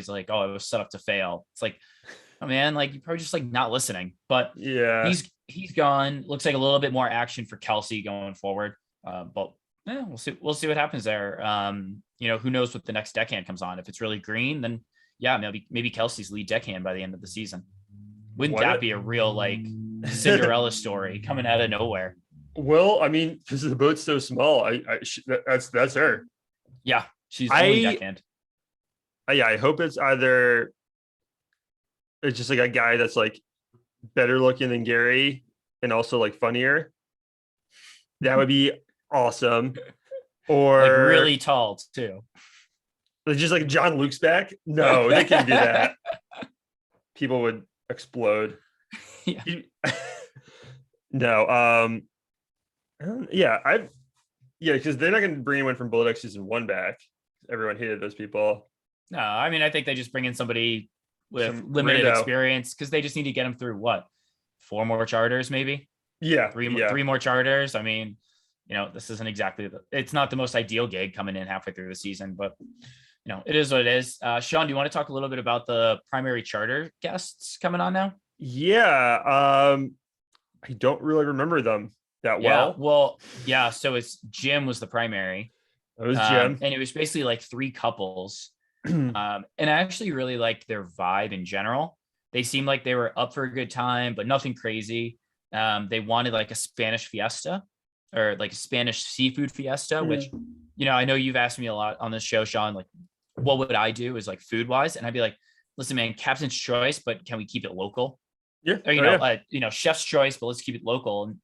he's like, oh, it was set up to fail. It's like, oh man, like you're probably just like not listening. But Yeah. he's gone. Looks like a little bit more action for Kelsey going forward. But yeah, we'll see what happens there. Who knows what the next deckhand comes on. If it's really green, then yeah, maybe Kelsey's lead deckhand by the end of the season. Wouldn't What that it? be a real like Cinderella story coming out of nowhere? Well, I mean, because the boat's so small, that's her. Yeah, she's only I deckhand. yeah, I hope it's either it's just like a guy that's like better looking than Gary and also like funnier. That would be awesome. Like Or really tall too. just like John Luke's back. No, they can't do that. People would explode. Yeah. No. Yeah, because they're not going to bring anyone from Below Deck season 1 back. Everyone hated those people. No, I mean I think they just bring in somebody with Some limited rando. experience because they just need to get them through what 4 more charters, maybe Yeah, three more charters. I mean, this isn't exactly it's not the most ideal gig coming in halfway through the season, but it is what it is. Sean, do you want to talk a little bit about the primary charter guests coming on now? Yeah. I don't really remember them that well. Well, yeah. So it's Jim was the primary. It was Jim. And it was basically like 3 couples. And I actually really liked their vibe in general. They seemed like they were up for a good time, but nothing crazy. They wanted like a Spanish fiesta or like a Spanish seafood fiesta, which, I know you've asked me a lot on this show, Sean, like what would I do is like food wise. And I'd be like, listen, man, Captain's choice, but can we keep it local? Yeah. Or, chef's choice, but let's keep it local. And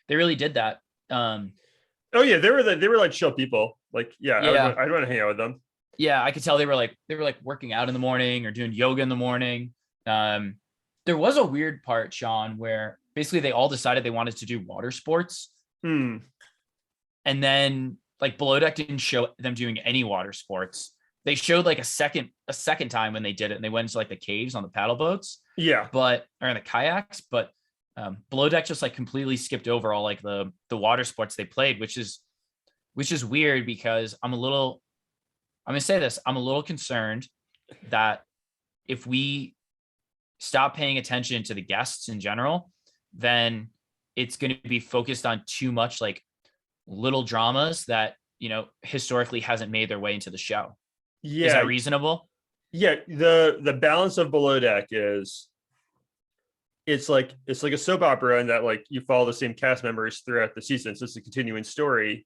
they really did that. Oh yeah. They were like chill people. Like, yeah. I'd want to hang out with them. Yeah. I could tell they were like working out in the morning or doing yoga in the morning. There was a weird part, Sean, where basically they all decided they wanted to do water sports. And then like Below Deck didn't show them doing any water sports. They showed like a second time when they did it, and they went into like the caves on the paddle boats. Yeah. Or in the kayaks, but Below Deck just like completely skipped over all like the water sports they played, which is weird because I'm gonna say this, I'm a little concerned that if we stop paying attention to the guests in general, then it's going to be focused on too much like little dramas that, historically hasn't made their way into the show. Yeah. Is that reasonable? Yeah. The balance of Below Deck is it's like a soap opera and that like you follow the same cast members throughout the season. So it's a continuing story,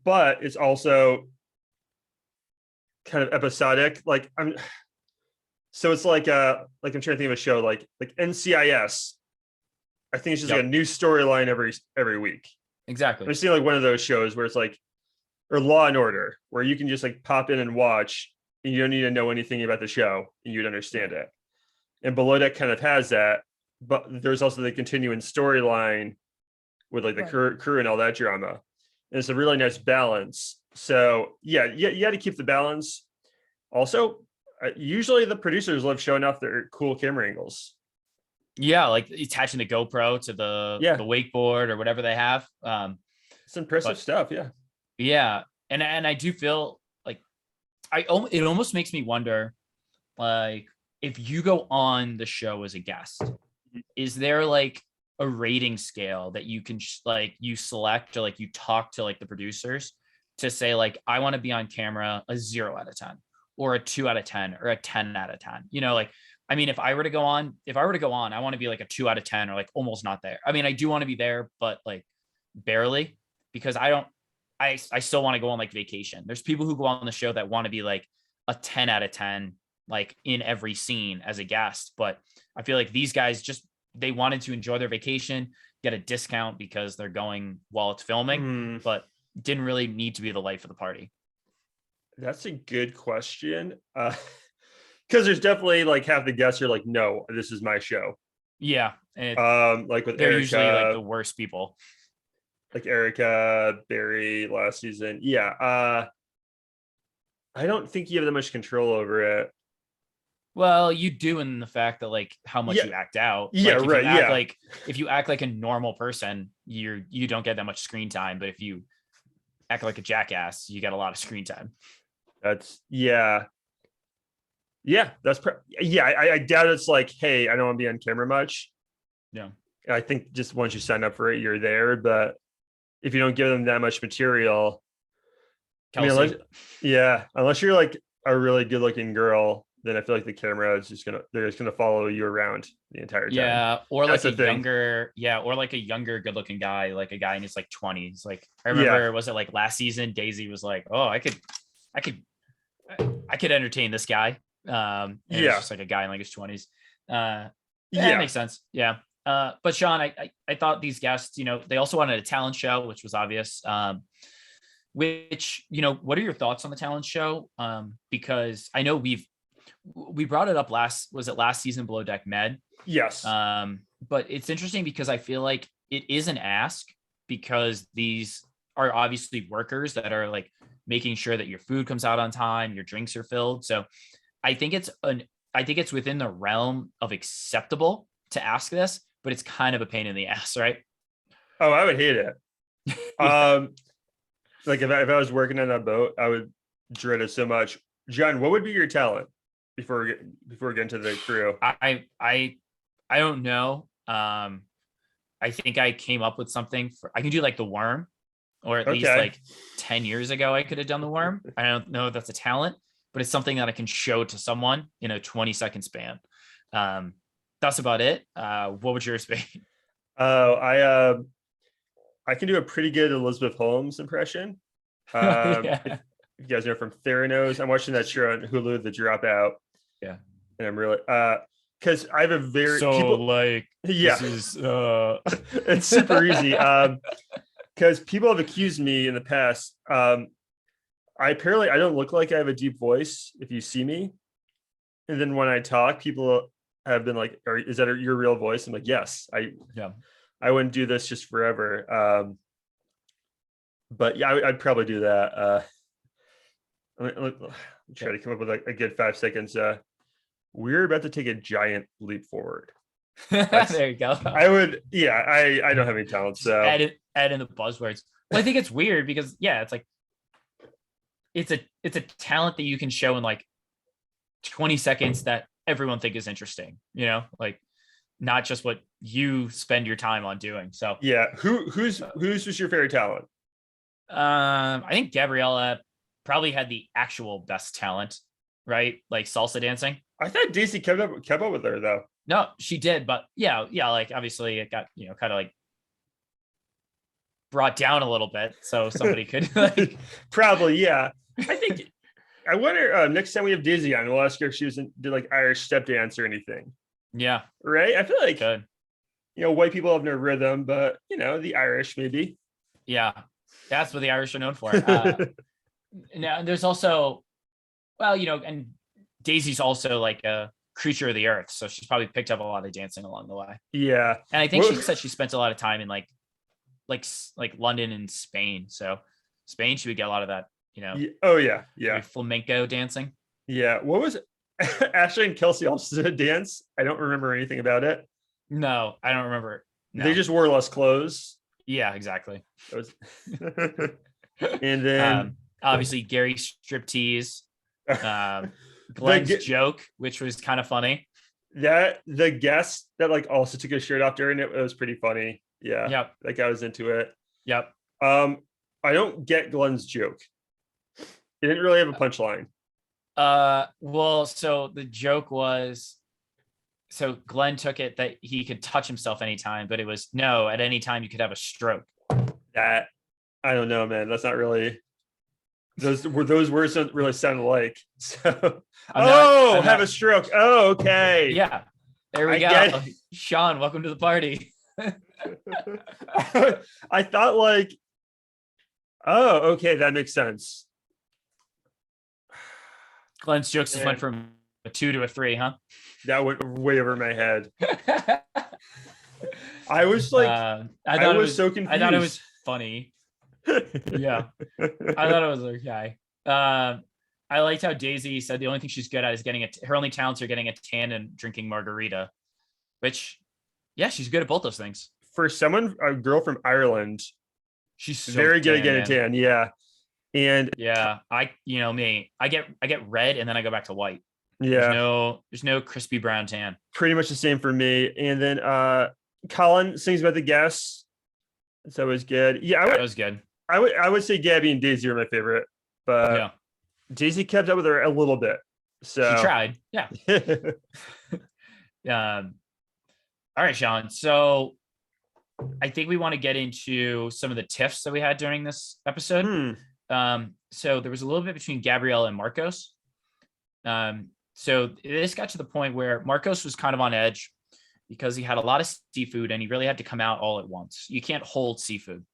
but it's also kind of episodic. So it's like I'm trying to think of a show like NCIS. I think it's just like a new storyline every week. Exactly. I've seen like one of those shows where it's like, or Law and Order, where you can just like pop in and watch and you don't need to know anything about the show and you'd understand it. And Below Deck kind of has that, but there's also the continuing storyline with like the crew and all that drama. And it's a really nice balance. So yeah, you had to keep the balance. Also, usually the producers love showing off their cool camera angles. Yeah, like attaching the GoPro to the wakeboard or whatever they have. It's impressive stuff. Yeah. Yeah, and I do feel like it almost makes me wonder, like if you go on the show as a guest, is there like a rating scale that you can like you select or like you talk to like the producers to say like I want to be on camera a 0 out of 10 or a 2 out of 10 or a 10 out of 10? Like I mean, if I were to go on, I want to be like a 2 out of 10 or like almost not there. I mean, I do want to be there, but like barely, because I still want to go on like vacation. There's people who go on the show that want to be like a 10 out of 10, like in every scene as a guest. But I feel like these guys they wanted to enjoy their vacation, get a discount because they're going while it's filming, but didn't really need to be the life of the party. That's a good question. Because there's definitely like half the guests are like, no, this is my show. Yeah. Like with they're Erica, usually like the worst people. Like Erica, Barry last season. Yeah. I don't think you have that much control over it. Well, you do in the fact that like how much you act out. Yeah, like, right. Like if you act like a normal person, you don't get that much screen time. But if you act like a jackass, you get a lot of screen time. Yeah. Yeah, yeah. I doubt it's like, hey, I don't want to be on camera much. Yeah. I think just once you sign up for it, you're there. But if you don't give them that much material, I mean, unless, Kelsey. yeah, unless you're like a really good looking girl, then I feel like the camera is just they're just gonna follow you around the entire time. Yeah, or That's like a the thing. younger, yeah, or like a younger, good-looking guy, like a guy in his like 20s. Like I Yeah, remember, was it like last season? Daisy was like, "Oh, I could, I could entertain this guy." And it was yeah, just like a guy in like his 20s. It yeah, makes sense. Yeah. But Sean, I thought these guests, they also wanted a talent show, which was obvious. Which what are your thoughts on the talent show? Because I know we brought it up last season, Below Deck Med. yes. But it's interesting because I feel like it is an ask, because these are obviously workers that are like making sure that your food comes out on time, your drinks are filled. So I think I think it's within the realm of acceptable to ask this, but it's kind of a pain in the ass, right? Oh, I would hate it. Yeah. Um, like if I was working on that boat, I would dread it so much. John, what would be your talent before we get into the crew? I don't know. I think I came up with something I can do like the worm, or at least Okay. like 10 years ago, I could have done the worm. I don't know if that's a talent, but it's something that I can show to someone in a 20-second span. Um, that's about it. What would yours be? Oh, I can do a pretty good Elizabeth Holmes impression. If Yeah. you guys know from Theranos, I'm watching that show on Hulu, The Dropout, Yeah. and I'm really because I have a very So people. like Yeah, this is it's super easy. Because people have accused me in the past. I don't look like I have a deep voice if you see me, and then when I talk, people have been like, "Is that your real voice?" I'm like, "Yes, yeah. I wouldn't do this just forever." But yeah, I'd probably do that. Let me try to come up with a good 5 seconds. We're about to take a giant leap forward. That's There you go. I would. Yeah, I don't have any talent, Just so add in the buzzwords. Well, I think it's weird because yeah, it's like it's a talent that you can show in like 20 seconds that everyone think is interesting, like not just what you spend your time on doing. So yeah. Who's was your favorite talent? I think Gabriella probably had the actual best talent, right? Like salsa dancing. I thought Daisy kept up with her though. No, she did, but yeah, like obviously it got, kind of like brought down a little bit so somebody could like Probably, yeah. I think I wonder next time we have Daisy on, we'll ask her if she did like Irish step dance or anything. yeah, Right? I feel like good. white people have no rhythm, but the Irish maybe. Yeah. That's what the Irish are known for. Now there's also, well, and Daisy's also like a creature of the earth, so she's probably picked up a lot of dancing along the way. Yeah. And I think she said she spent a lot of time in like London and Spain. So Spain, she would get a lot of that, Oh yeah, yeah, flamenco dancing. yeah. What was Ashley and Kelsey also did a dance? I don't remember anything about it. No, I don't remember. They No. just wore less clothes. Yeah, exactly. That was and then Obviously Gary striptease, um, the Glenn's joke, which was kind of funny. the guest that like also took his shirt off during it, it was pretty funny. Yeah, Yep. that guy was into it. Yep. Um, I don't get Glenn's joke. He didn't really have a punchline. Well, so the joke was, so Glenn took it that he could touch himself anytime, but it was no, at any time you could have a stroke. That I don't know, man. That's not really those words don't really sound alike. So I'm have not, a stroke. Oh, okay. yeah, there we I go. get Sean, welcome to the party. I thought like, oh, okay, that makes sense. Glenn's jokes just Man, went from a 2 to a 3, huh? that went way over my head. I was like, I was so confused. I thought it was funny. Yeah, I thought it was okay. I liked how Daisy said the only thing she's good at is her only talents are getting a tan and drinking margarita, which, yeah, she's good at both those things. For someone, a girl from Ireland, She's so very good at tan, getting man. tan. Yeah, and Yeah, me, I get red and then I go back to white. Yeah, There's no crispy brown tan. pretty much the same for me. And then Colin sings about the guests. It's always good. Yeah, That was good. I would say Gabby and Daisy are my favorite, but Yeah. Daisy kept up with her a little bit. She So tried. Yeah. Um, all right, Sean. So I think we want to get into some of the tiffs that we had during this episode. So there was a little bit between Gabrielle and Marcos. So this got to the point where Marcos was kind of on edge because he had a lot of seafood and he really had to come out all at once. You can't hold seafood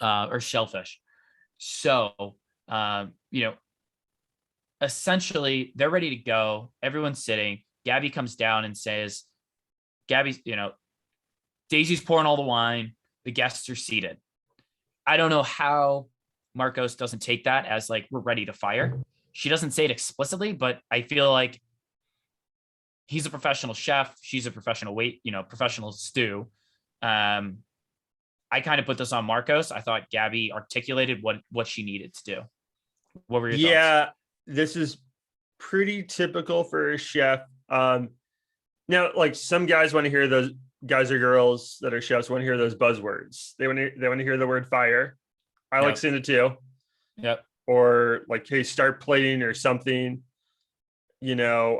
or shellfish. So, essentially they're ready to go. Everyone's sitting. Gabby comes down and says, Gabby's, Daisy's pouring all the wine. The guests are seated. I don't know how Marcos doesn't take that as like, we're ready to fire. She doesn't say it explicitly, but I feel like he's a professional chef. She's a professional professional stew. I kind of put this on Marcos. I thought Gabby articulated what she needed to do. What were your thoughts? This is pretty typical for a chef. Now, like some guys want to hear those guys or girls that are chefs want to hear those buzzwords. They want to hear the word fire. I like saying it too. Yep. Or like, hey, start plating or something. It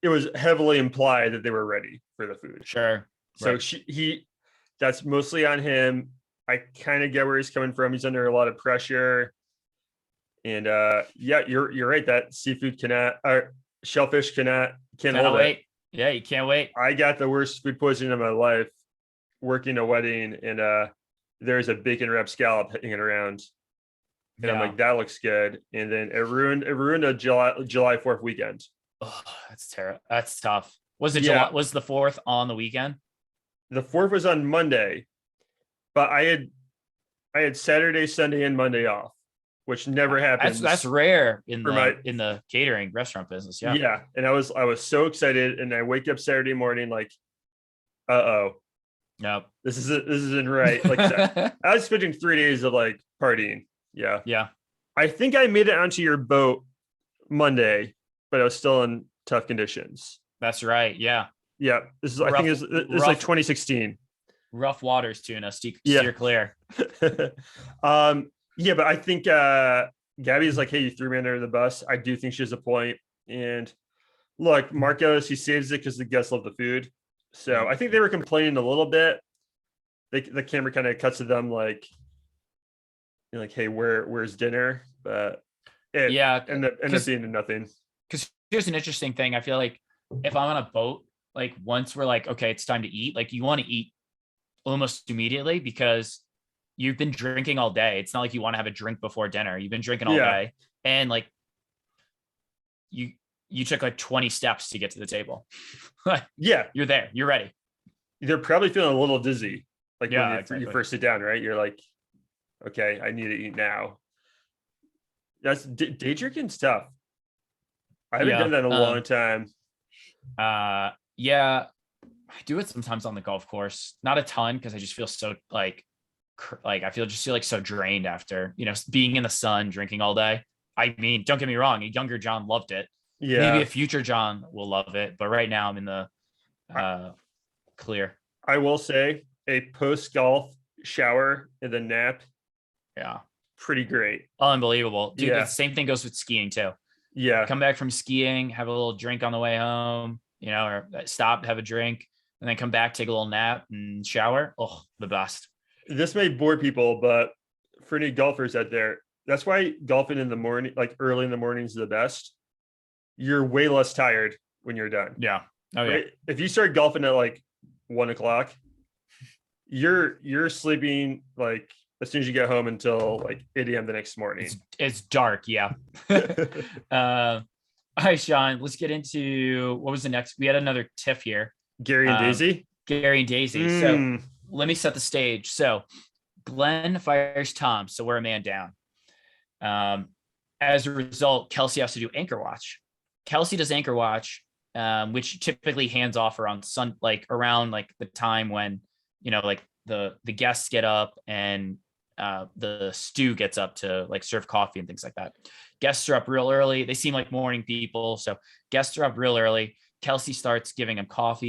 was heavily implied that they were ready for the food. Sure. So that's mostly on him. I kind of get where he's coming from. He's under a lot of pressure. And you're right. That seafood shellfish can't hold wait. it. Yeah, you can't wait. I got the worst food poisoning of my life working a wedding, and there's a bacon wrap scallop hanging around. And I'm like, that looks good. And then it ruined a July 4th weekend. Oh, that's terrible. That's tough. Was it July? Was the 4th on the weekend? The 4th was on Monday, but I had Saturday, Sunday, and Monday off, which never happens. That's rare in the catering restaurant business. Yeah. Yeah. And I was so excited, and I wake up Saturday morning like, uh-oh. Nope. This isn't right. Like I was spending 3 days of like partying. Yeah. Yeah. I think I made it onto your boat Monday, but I was still in tough conditions. That's right. Yeah. Yeah. This is like 2016. Rough waters, tuna. Steer clear. But I think Gabby's like, hey, you threw me under the bus. I do think she has a point. And look, Marcos, he saves it because the guests love the food. So I think they were complaining a little bit. The camera kind of cuts to them like, hey, where's dinner? But end up being nothing. Because here's an interesting thing. I feel like if I'm on a boat, like once we're like, okay, it's time to eat, like you want to eat almost immediately because you've been drinking all day. It's not like you want to have a drink before dinner. You've been drinking all day, and like you took like 20 steps to get to the table. Yeah, you're there. You're ready. They're probably feeling a little dizzy. Like when you first sit down, right? You're like, okay, I need to eat now. That's day drinking's tough. I haven't done that in a long time. Yeah, I do it sometimes on the golf course. Not a ton because I just feel so like I feel so drained after being in the sun, drinking all day. I mean, don't get me wrong, a younger John loved it. Yeah, maybe a future John will love it, but right now I'm in the clear. I will say a post golf shower and then nap. Yeah, pretty great. Unbelievable, dude. The same thing goes with skiing too. Yeah, come back from skiing, have a little drink on the way home, or stop, have a drink, and then come back, take a little nap and shower. Oh, the best. This may bore people, but for any golfers out there, that's why golfing in the morning, like early in the morning, is the best. You're way less tired when you're done. Yeah. Oh, right? Yeah. If you start golfing at like 1 o'clock, you're sleeping like as soon as you get home until like 8 a.m. the next morning. It's dark. Yeah. All right, Sean, let's get into what was the next. We had another tiff here. Gary and Daisy. So let me set the stage. So Glenn fires Tom. So we're a man down. As a result, Kelsey has to do anchor watch. Kelsey does anchor watch, which typically hands off around around like the time when, like the guests get up and the stew gets up to like serve coffee and things like that. Guests are up real early. They seem like morning people. So guests are up real early. Kelsey starts giving him coffee.